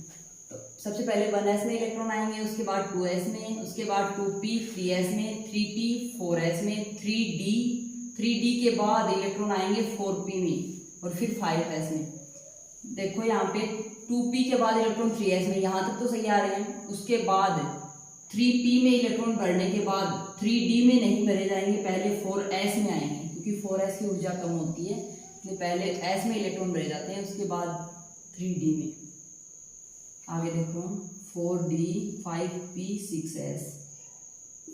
तो सबसे पहले 1s में इलेक्ट्रॉन आएंगे, उसके बाद 2s में, उसके बाद 2p 3s में, 3p 4s में, 3d के बाद इलेक्ट्रॉन आएंगे 4p में और फिर 5s में। देखो यहाँ पे 2p के बाद इलेक्ट्रॉन 3s में, यहाँ तक तो सही आ रहे हैं। उसके बाद 3p में इलेक्ट्रॉन भरने के बाद 3d में नहीं भरे जाएंगे, पहले 4s में आएंगे क्योंकि 4s की ऊर्जा कम होती है, इसलिए पहले s में इलेक्ट्रॉन भरे जाते हैं, उसके बाद 3d में। आगे देखो 4d 5p 6s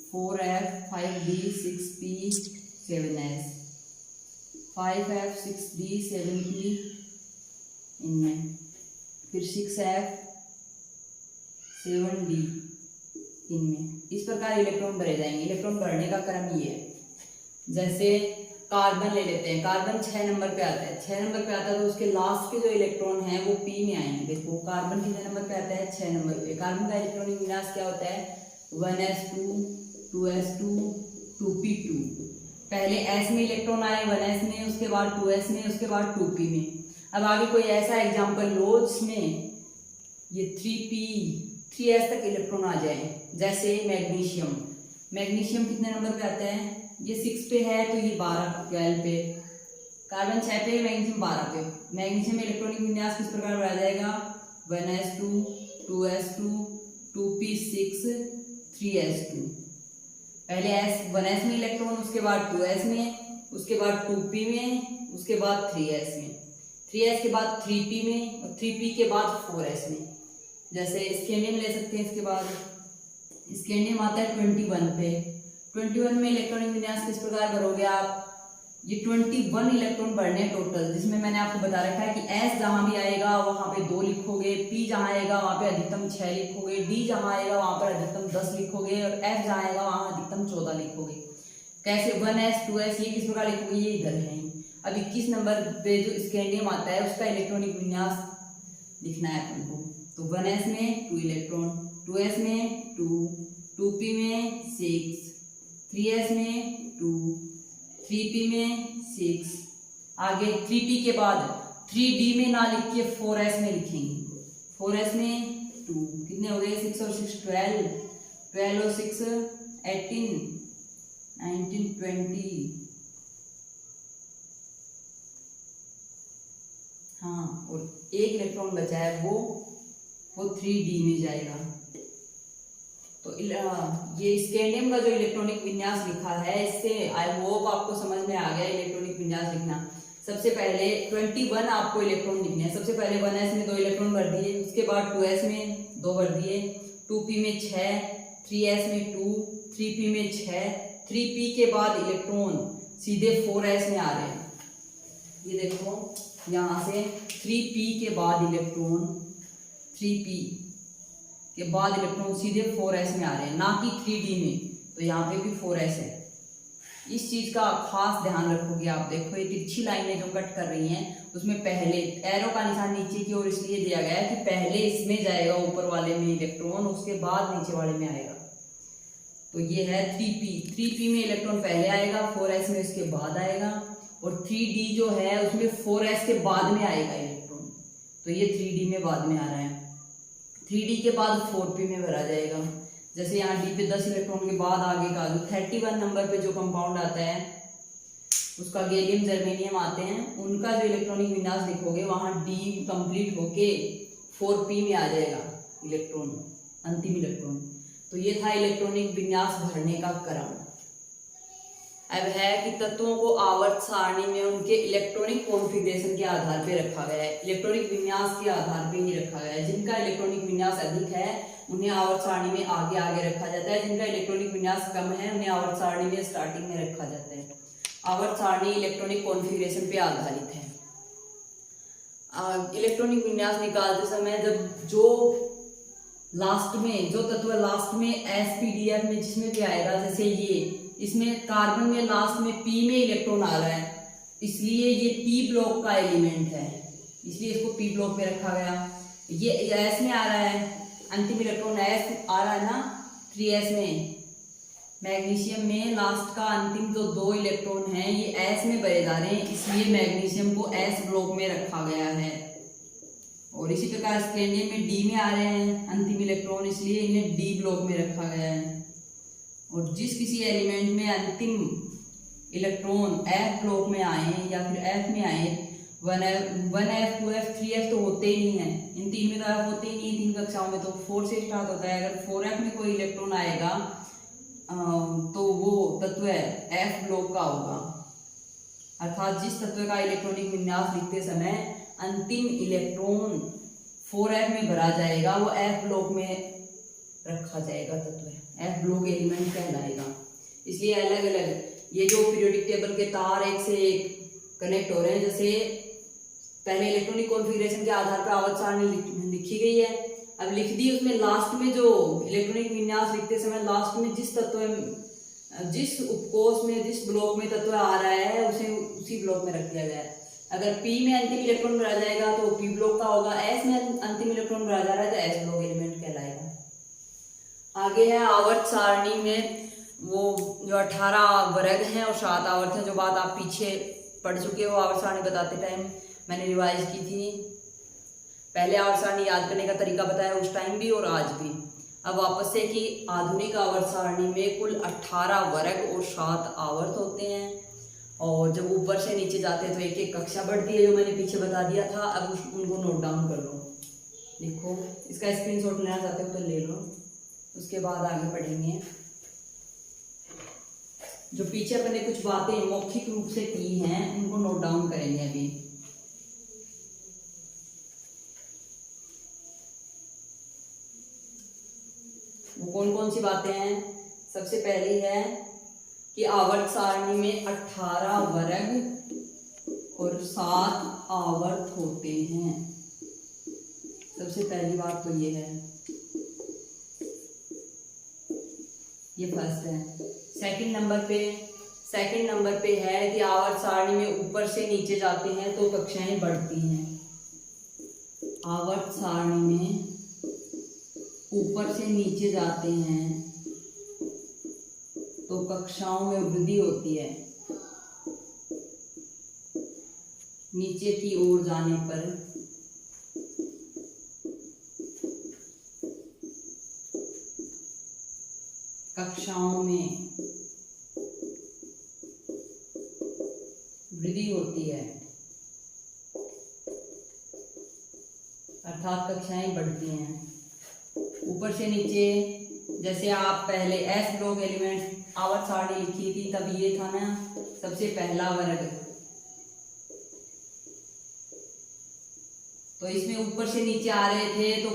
4f 5d 6p 7s 5f 6d 7p इनमें, फिर 6f 7d इनमें। इस प्रकार इलेक्ट्रॉन भरे जाएंगे। इलेक्ट्रॉन भरने का क्रम ये है। जैसे कार्बन ले लेते हैं, कार्बन 6 नंबर पे आता है, 6 नंबर पे आता है तो उसके लास्ट के जो इलेक्ट्रॉन हैं वो p में आएंगे। देखो कार्बन कितने नंबर पे आता है 6 नंबर पे। कार्बन का इलेक्ट्रॉनिक विन्यास क्या होता है 1s2 2s2 2p2। पहले s में इलेक्ट्रॉन आए 1s में, उसके बाद 2s में, उसके बाद 2p में। अब आगे कोई ऐसा एग्जाम्पल लो जिसमें ये 3s तक इलेक्ट्रॉन आ जाए, जैसे मैग्नीशियम। मैग्नीशियम कितने नंबर पे आता है, ये 6 पे है तो ये 12 पे, कार्बन 6 पे, मैग्नीशियम 12 पे। मैग्नीशियम में इलेक्ट्रॉनिक विन्यास किस प्रकार बढ़ा जाएगा 1s2 2s2 2p6 3s2। पहले 1s में इलेक्ट्रॉन, उसके बाद 2s में, उसके बाद 2p में, उसके बाद 3s में, 3s के बाद 3p में और 3p के बाद 4s में। जैसे स्कैंडियम ले सकते हैं। इसके बाद स्कैंडियम आता है 21 पे। 21 में इलेक्ट्रॉनिक विन्यास किस प्रकार भरोगे आप, ये 21 इलेक्ट्रॉन भरने टोटल, जिसमें मैंने आपको बता रखा है कि s जहां भी आएगा वहां पे 2 लिखोगे, p जहां आएगा वहां पे अधिकतम 6 लिखोगे, d जहां आएगा वहां पर अधिकतम 10 लिखोगे और f जहां आएगा वहां अधिकतम 14 लिखोगे। कैसे 1s 2s ये किस प्रकार लिखोगे, ये इधर है। अब 21 नंबर पे जो स्कैंडियम आता है उसका इलेक्ट्रॉनिक विन्यास लिखना है अपन को। तो 1s में 2 इलेक्ट्रॉन, 2s में 2, 2p में 6, 3s में 2, 3p में 6। आगे 3p के बाद 3d में ना लिख के 4s में लिखेंगे। 4s में 2, कितने हो गए 6 और 6 12, 12 और 6 18 19 20। हाँ, और एक इलेक्ट्रॉन बचा है वो 3d में जाएगा। तो ये स्कैंडियम का जो इलेक्ट्रॉनिक विन्यास लिखा है, इससे आई होप आपको समझ में आ गया इलेक्ट्रॉनिक विन्यास लिखना। सबसे पहले 21 आपको इलेक्ट्रॉन लिखने हैं। सबसे पहले 1s में 2 इलेक्ट्रॉन भर दिए, उसके बाद 2s में 2 भर दिए, 2p में 6, 3s में 2, 3p में 6, 3p के बाद इलेक्ट्रॉन सीधे 4s में आ रहे हैं। ये देखो यहाँ से 3p के बाद इलेक्ट्रॉन 3p के बाद इलेक्ट्रॉन सीधे 4s में आ रहे हैं, ना कि 3d में। तो यहाँ पे भी 4s है। इस चीज का खास ध्यान रखोगे आप। देखो ये तिरछी लाइनें जो कट कर रही हैं उसमें पहले एरो का निशान नीचे की ओर इसलिए दिया गया है कि पहले इसमें जाएगा ऊपर वाले में इलेक्ट्रॉन, उसके बाद नीचे वाले में आएगा। तो ये है 3p में इलेक्ट्रॉन पहले आएगा, 4s में उसके बाद आएगा, और 3d जो है उसमें 4s के बाद में आएगा इलेक्ट्रॉन। तो ये 3d में बाद में आ रहा है। 3d के बाद 4p में भरा जाएगा। जैसे यहाँ डी पे 10 इलेक्ट्रॉन के बाद आगे का जो 31 नंबर पे जो कंपाउंड आता है उसका गैलियम जर्मेनियम आते हैं, उनका जो इलेक्ट्रॉनिक विन्यास लिखोगे वहां डी कंप्लीट होके 4p में आ जाएगा इलेक्ट्रॉन, अंतिम इलेक्ट्रॉन। तो ये था इलेक्ट्रॉनिक विन्यास भरने का क्रम। अब है कि तत्वों को आवर्त सारणी में उनके इलेक्ट्रॉनिक कॉन्फ़िगरेशन के आधार पे रखा गया है, इलेक्ट्रॉनिक विन्यास के आधार पे ही रखा गया है। जिनका इलेक्ट्रॉनिक विन्यास अधिक है उन्हें आवर्त सारणी में आगे आगे रखा जाता है, जिनका इलेक्ट्रॉनिक विन्यास कम है उन्हें आवर्त सारणी में स्टार्टिंग में रखा जाता है। आवर्त सारणी इलेक्ट्रॉनिक कॉन्फ़िगरेशन पे आधारित है। इलेक्ट्रॉनिक विन्यास निकालते समय जब जो लास्ट में जो तत्व लास्ट में sp-df में जिसमें भी आएगा, जैसे ये इसमें कार्बन में लास्ट में p में इलेक्ट्रॉन आ रहा है, इसलिए ये p ब्लॉक का एलिमेंट है, इसलिए इसको p ब्लॉक में रखा गया। ये s में आ रहा है, अंतिम इलेक्ट्रॉन s आ रहा है ना 3s में। मैग्नीशियम में लास्ट का अंतिम जो 2 इलेक्ट्रॉन हैं ये s में भरे जा रहे हैं, इसलिए मैग्नीशियम को s ब्लॉक में रखा गया है। और इसी प्रकार स्कैंडियम में d में आ रहे हैं अंतिम इलेक्ट्रॉन, इसलिए इन्हें d ब्लॉक में रखा गया है। और जिस किसी एलिमेंट में अंतिम इलेक्ट्रॉन f ब्लॉक में आए या फिर f में आए, 1f 2f 3f तो होते ही नहीं है, इन 3 में तो f होते ही नहीं, 3 कक्षाओं में तो 4 से स्टार्ट होता है। अगर 4f में कोई इलेक्ट्रॉन आएगा तो वो तत्व f ब्लॉक का होगा। अर्थात जिस तत्व का इलेक्ट्रॉनिक विन्यास लिखते समय अंतिम इलेक्ट्रॉन 4f में भरा जाएगा वो f ब्लॉक में रखा जाएगा, तत्व f ब्लॉक एलिमेंट कहलाएगा। इसलिए अलग अलग ये जो पीरियोडिक टेबल के तार एक से एक कनेक्ट हो रहे हैं, जैसे पहले इलेक्ट्रॉनिक कॉन्फ़िगरेशन के आधार पर आवर्त सारणी लिखी गई है, अब लिख दी उसमें लास्ट में जो इलेक्ट्रॉनिक विन्यास लिखते समय लास्ट में जिस तत्व जिस उपकोष में जिस ब्लॉक में तत्व आ रहा है उसे उसी ब्लॉक में रख दिया गया है। अगर P में अंतिम इलेक्ट्रॉन भरा जाएगा तो P ब्लॉक का होगा, S में अंतिम इलेक्ट्रॉन भरा जा रहा है तो S ब्लॉक एलिमेंट कहलाएगा। आगे है आवर्त सारणी में वो जो 18 वर्ग हैं और 7 आवर्त हैं, जो बात आप पीछे पढ़ चुके हो आवर्त सारणी बताते टाइम मैंने रिवाइज की थी। पहले आवर्त सारणी याद करने का तरीका बताया उस टाइम भी और आज भी। अब वापस से कि आधुनिक आवर्त सारणी में कुल 18 वर्ग और 7 आवर्त होते हैं, और जब ऊपर से नीचे जाते हैं तो एक एक कक्षा बढ़ती है, जो मैंने पीछे बता दिया था। अब उनको नोट डाउन कर लो, लिखो, इसका स्क्रीनशॉट लेना चाहते हो तो ले लो, उसके बाद आगे पढ़ेंगे। जो पीछे अपने कुछ बातें मौखिक रूप से की हैं उनको नोट डाउन करेंगे अभी। वो कौन कौन सी बातें हैं? सबसे पहली है कि आवर्त सारणी में 18 वर्ग और 7 आवर्त होते हैं। सबसे पहली बात तो ये है, ये फर्स्ट है। सेकंड नंबर पे है कि आवर्त सारणी में ऊपर से नीचे जाते हैं तो कक्षाएं बढ़ती हैं। आवर्त सारणी में ऊपर से नीचे जाते हैं तो कक्षाओं में वृद्धि होती है। नीचे की ओर जाने पर कक्षाओं में वृद्धि होती है, अर्थात कक्षाएं बढ़ती हैं। ऊपर से नीचे, जैसे आप पहले S ब्लॉक एलिमेंट आवर्त सारणी लिखी थी तब ये था ना सबसे पहला वर्ग, तो इसमें ऊपर से नीचे आ रहे थे तो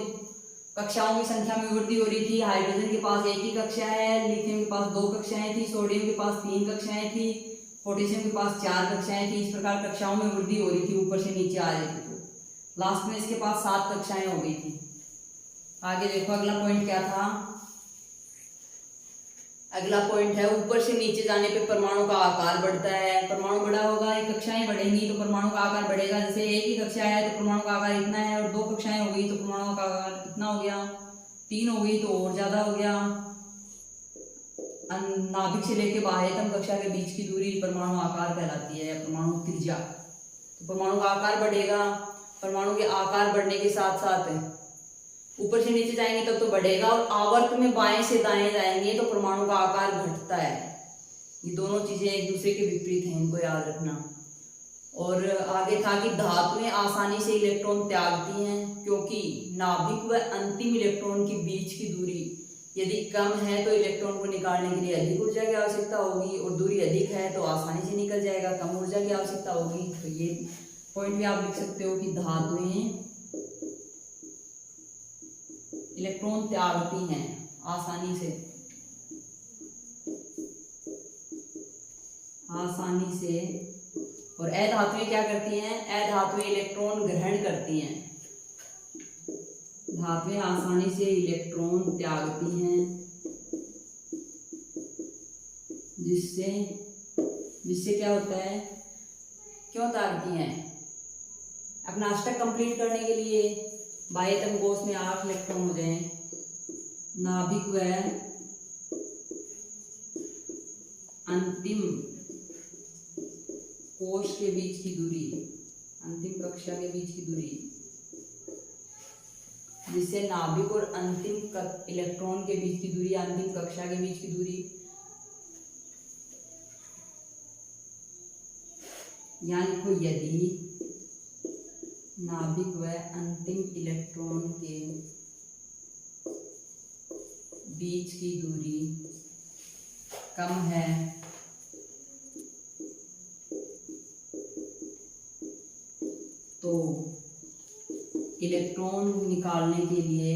कक्षाओं की संख्या में वृद्धि हो रही थी। हाइड्रोजन के पास एक ही कक्षा है, लिथियम के पास 2 कक्षाएं थी, सोडियम के पास 3 कक्षाएं थी, पोटेशियम के पास 4 कक्षाएं थी। इस प्रकार कक्षाओं में वृद्धि हो रही थी, ऊपर से नीचे आ रही थी। तो लास्ट में इसके पास 7 कक्षाएं हो गई थी। आगे देखो अगला पॉइंट क्या था। अगला पॉइंट है ऊपर से नीचे जाने पे परमाणु का आकार बढ़ता है। परमाणु बड़ा होगा, एक कक्षाएं बढ़ेंगी तो परमाणु का आकार बढ़ेगा। जैसे एक ही कक्षा है तो परमाणु का आकार इतना है, और 2 कक्षाएं हो गई तो परमाणु का आकार कितना हो गया, 3 हो गई तो और ज्यादा हो गया। नाभिक से लेकर बाह्यतम कक्षा के बीच की दूरी परमाणु आकार कहलाती है, परमाणु त्रिज्या। तो परमाणु का आकार बढ़ेगा। परमाणु के आकार बढ़ने के साथ साथ ऊपर से नीचे जाएंगे तब तो बढ़ेगा, और आवर्त में बाएं से दाएं जाएंगे तो परमाणु का आकार घटता है। ये दोनों चीजें एक दूसरे के विपरीत हैं, इनको याद रखना। और आगे था कि धातुएं आसानी से इलेक्ट्रॉन त्यागती हैं, क्योंकि नाभिक व अंतिम इलेक्ट्रॉन के बीच की दूरी यदि कम है तो इलेक्ट्रॉन को निकालने के लिए अधिक ऊर्जा की आवश्यकता होगी, और दूरी अधिक है तो आसानी से निकल जाएगा, कम ऊर्जा की आवश्यकता होगी। तो ये पॉइंट भी आप लिख सकते हो कि धातुएं इलेक्ट्रॉन त्यागती हैं आसानी से, और अधातुएं क्या करती हैं, अधातुएं इलेक्ट्रॉन ग्रहण करती हैं। धातुएं आसानी से इलेक्ट्रॉन त्यागती हैं, जिससे क्या होता है, क्यों त्यागती हैं, अपना अष्टक कंप्लीट करने के लिए बाह्यतम कोश में 8 इलेक्ट्रॉन हो जाए, नाभिक व अंतिम कोश के बीच की दूरी, अंतिम कक्षा के बीच की दूरी, जिससे नाभिक और अंतिम इलेक्ट्रॉन के बीच की दूरी, अंतिम कक्षा के बीच की दूरी, यानी को यदि नाभिक व अंतिम इलेक्ट्रॉन के बीच की दूरी कम है तो इलेक्ट्रॉन निकालने के लिए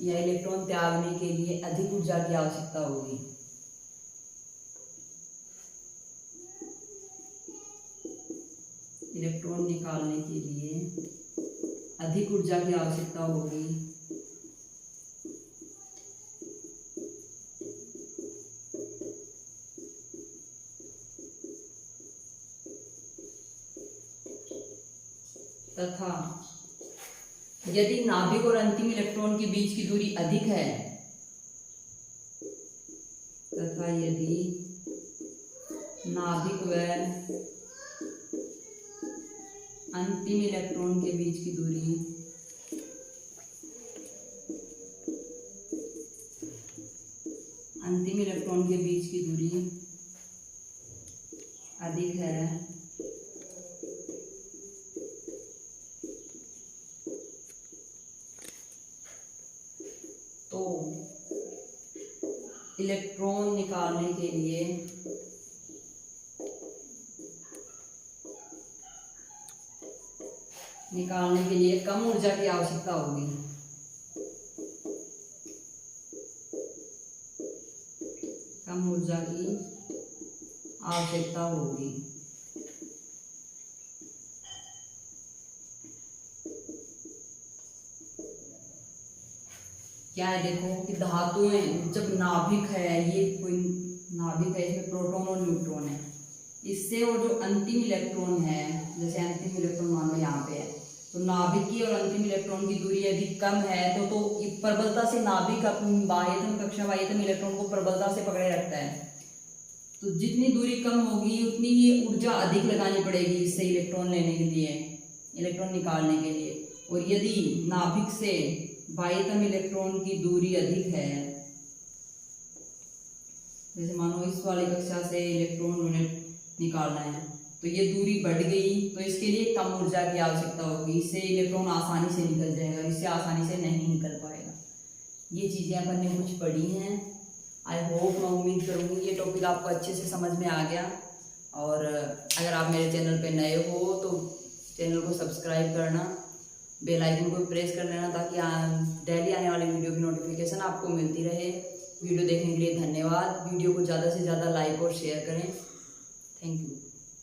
या इलेक्ट्रॉन त्यागने के लिए अधिक ऊर्जा की आवश्यकता होगी। इलेक्ट्रॉन निकालने के लिए अधिक ऊर्जा की आवश्यकता होगी। तथा यदि नाभिक और अंतिम इलेक्ट्रॉन के बीच की दूरी अधिक है, तथा यदि नाभिक व अंतिम इलेक्ट्रॉन के बीच की दूरी अधिक है, तो इलेक्ट्रॉन निकालने के लिए कम ऊर्जा की आवश्यकता होगी। कम ऊर्जा की आवश्यकता होगी। क्या है, देखो कि धातुएं जब नाभिक है, ये कोई नाभिक है, इसमें प्रोटॉन और न्यूट्रॉन है, इससे और जो अंतिम इलेक्ट्रॉन है, जैसे अंतिम इलेक्ट्रॉन मान लो यहाँ पे है, तो नाभिक की और अंतिम इलेक्ट्रॉन की दूरी यदि कम है तो प्रबलता से नाभिक अपनी बाह्यतम कक्षा बाह्यतम इलेक्ट्रॉन को प्रबलता से पकड़े रखता है। तो जितनी दूरी कम होगी उतनी ही ऊर्जा अधिक लगानी पड़ेगी इससे इलेक्ट्रॉन लेने के लिए, इलेक्ट्रॉन निकालने के लिए। और यदि नाभिक से बाह्यतम इलेक्ट्रॉन की दूरी अधिक है, जैसे मानो इस वाली कक्षा से इलेक्ट्रॉन उन्हें निकालना है, तो ये दूरी बढ़ गई तो इसके लिए कम ऊर्जा की आवश्यकता होगी। इससे इलेक्ट्रॉन आसानी से निकल जाएगा, इससे आसानी से नहीं निकल पाएगा। ये चीज़ें अपन ने कुछ पढ़ी हैं। आई होप, मैं उम्मीद करूँगी ये टॉपिक आपको अच्छे से समझ में आ गया। और अगर आप मेरे चैनल पे नए हो तो चैनल को सब्सक्राइब करना, बेल आइकन को प्रेस कर लेना, ताकि डेली आने वाले वीडियो की नोटिफिकेशन आपको मिलती रहे। वीडियो देखने के लिए धन्यवाद। वीडियो को ज़्यादा से ज़्यादा लाइक और शेयर करें। Thank you.